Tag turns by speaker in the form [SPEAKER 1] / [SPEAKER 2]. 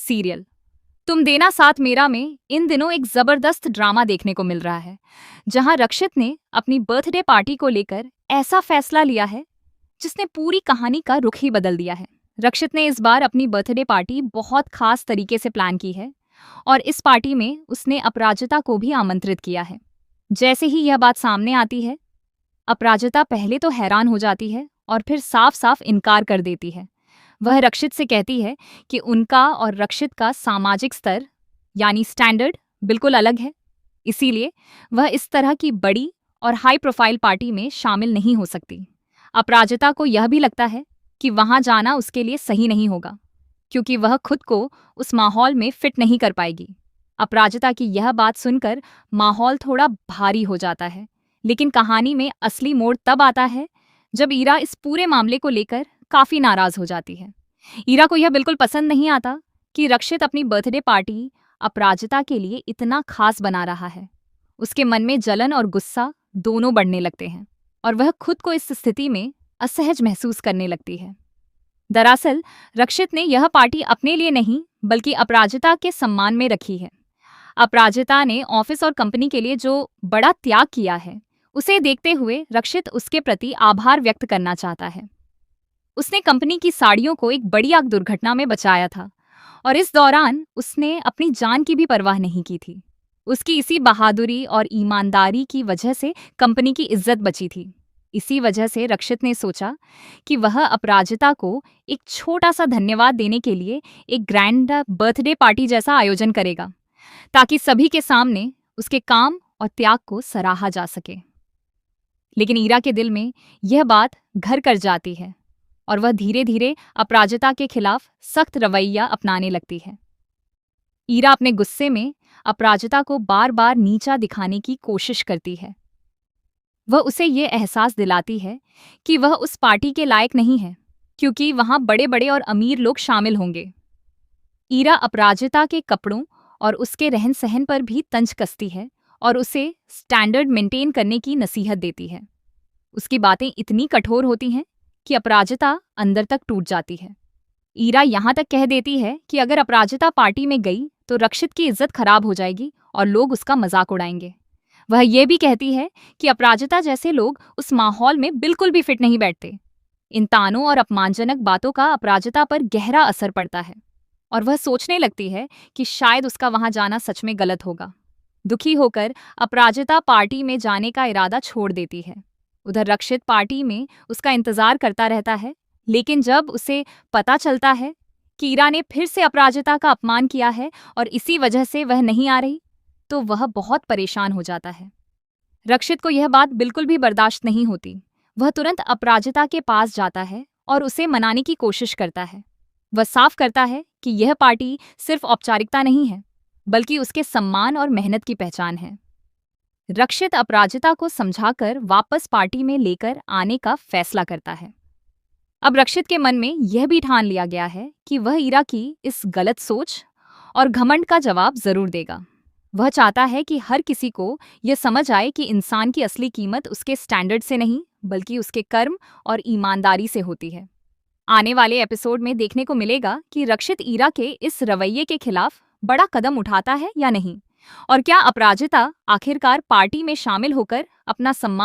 [SPEAKER 1] Serial तुम देना साथ मेरा में इन दिनों एक जबरदस्त ड्रामा देखने को मिल रहा है, जहां रक्षित ने अपनी बर्थडे पार्टी को लेकर ऐसा फैसला लिया है जिसने पूरी कहानी का रुख ही बदल दिया है। रक्षित ने इस बार अपनी बर्थडे पार्टी बहुत खास तरीके से प्लान की है और इस पार्टी में उसने अपराजिता को भी आमंत्रित किया है। जैसे ही यह बात सामने आती है, अपराजिता पहले तो हैरान हो जाती है और फिर साफ साफ इनकार कर देती है। वह रक्षित से कहती है कि उनका और रक्षित का सामाजिक स्तर यानी स्टैंडर्ड बिल्कुल अलग है, इसीलिए वह इस तरह की बड़ी और हाई प्रोफाइल पार्टी में शामिल नहीं हो सकती। अपराजिता को यह भी लगता है कि वहां जाना उसके लिए सही नहीं होगा, क्योंकि वह खुद को उस माहौल में फिट नहीं कर पाएगी। अपराजिता की यह बात सुनकर माहौल थोड़ा भारी हो जाता है, लेकिन कहानी में असली मोड़ तब आता है जब ईरा इस पूरे मामले को लेकर काफी नाराज हो जाती है। ईरा को यह बिल्कुल पसंद नहीं आता कि रक्षित अपनी बर्थडे पार्टी अपराजिता के लिए इतना खास बना रहा है। उसके मन में जलन और गुस्सा दोनों बढ़ने लगते हैं और वह खुद को इस स्थिति में असहज महसूस करने लगती है। दरअसल रक्षित ने यह पार्टी अपने लिए नहीं बल्कि अपराजिता के सम्मान में रखी है। अपराजिता ने ऑफिस और कंपनी के लिए जो बड़ा त्याग किया है, उसे देखते हुए रक्षित उसके प्रति आभार व्यक्त करना चाहता है। उसने कंपनी की साड़ियों को एक बड़ी आग दुर्घटना में बचाया था और इस दौरान उसने अपनी जान की भी परवाह नहीं की थी। उसकी इसी बहादुरी और ईमानदारी की वजह से कंपनी की इज्जत बची थी। इसी वजह से रक्षित ने सोचा कि वह अपराजिता को एक छोटा सा धन्यवाद देने के लिए एक ग्रैंड बर्थडे पार्टी जैसा आयोजन करेगा, ताकि सभी के सामने उसके काम और त्याग को सराहा जा सके। लेकिन ईरा के दिल में यह बात घर कर जाती है और वह धीरे धीरे अपराजिता के खिलाफ सख्त रवैया अपनाने लगती है। ईरा अपने गुस्से में अपराजिता को बार बार नीचा दिखाने की कोशिश करती है। वह उसे ये एहसास दिलाती है कि वह उस पार्टी के लायक नहीं है, क्योंकि वहां बड़े बड़े और अमीर लोग शामिल होंगे। ईरा अपराजिता के कपड़ों और उसके रहन सहन पर भी तंज कसती है और उसे स्टैंडर्ड मेंटेन करने की नसीहत देती है। उसकी बातें इतनी कठोर होती हैं कि अपराजिता अंदर तक टूट जाती है। ईरा यहाँ तक कह देती है कि अगर अपराजिता पार्टी में गई तो रक्षित की इज्जत खराब हो जाएगी और लोग उसका मजाक उड़ाएंगे। वह ये भी कहती है कि अपराजिता जैसे लोग उस माहौल में बिल्कुल भी फिट नहीं बैठते। इन तानों और अपमानजनक बातों का अपराजिता पर गहरा असर पड़ता है और वह सोचने लगती है कि शायद उसका वहां जाना सच में गलत होगा। दुखी होकर अपराजिता पार्टी में जाने का इरादा छोड़ देती है। उधर रक्षित पार्टी में उसका इंतजार करता रहता है, लेकिन जब उसे पता चलता है कि ईरा ने फिर से अपराजिता का अपमान किया है और इसी वजह से वह नहीं आ रही, तो वह बहुत परेशान हो जाता है। रक्षित को यह बात बिल्कुल भी बर्दाश्त नहीं होती। वह तुरंत अपराजिता के पास जाता है और उसे मनाने की कोशिश करता है। वह साफ करता है कि यह पार्टी सिर्फ औपचारिकता नहीं है, बल्कि उसके सम्मान और मेहनत की पहचान है। रक्षित अपराजिता को समझाकर वापस पार्टी में लेकर आने का फैसला करता है। अब रक्षित के मन में यह भी ठान लिया गया है कि वह ईरा की इस गलत सोच और घमंड का जवाब जरूर देगा। वह चाहता है कि हर किसी को यह समझ आए कि इंसान की असली कीमत उसके स्टैंडर्ड से नहीं बल्कि उसके कर्म और ईमानदारी से होती है। आने वाले एपिसोड में देखने को मिलेगा कि रक्षित ईरा के इस रवैये के खिलाफ बड़ा कदम उठाता है या नहीं, और क्या अपराजिता आखिरकार पार्टी में शामिल होकर अपना सम्मान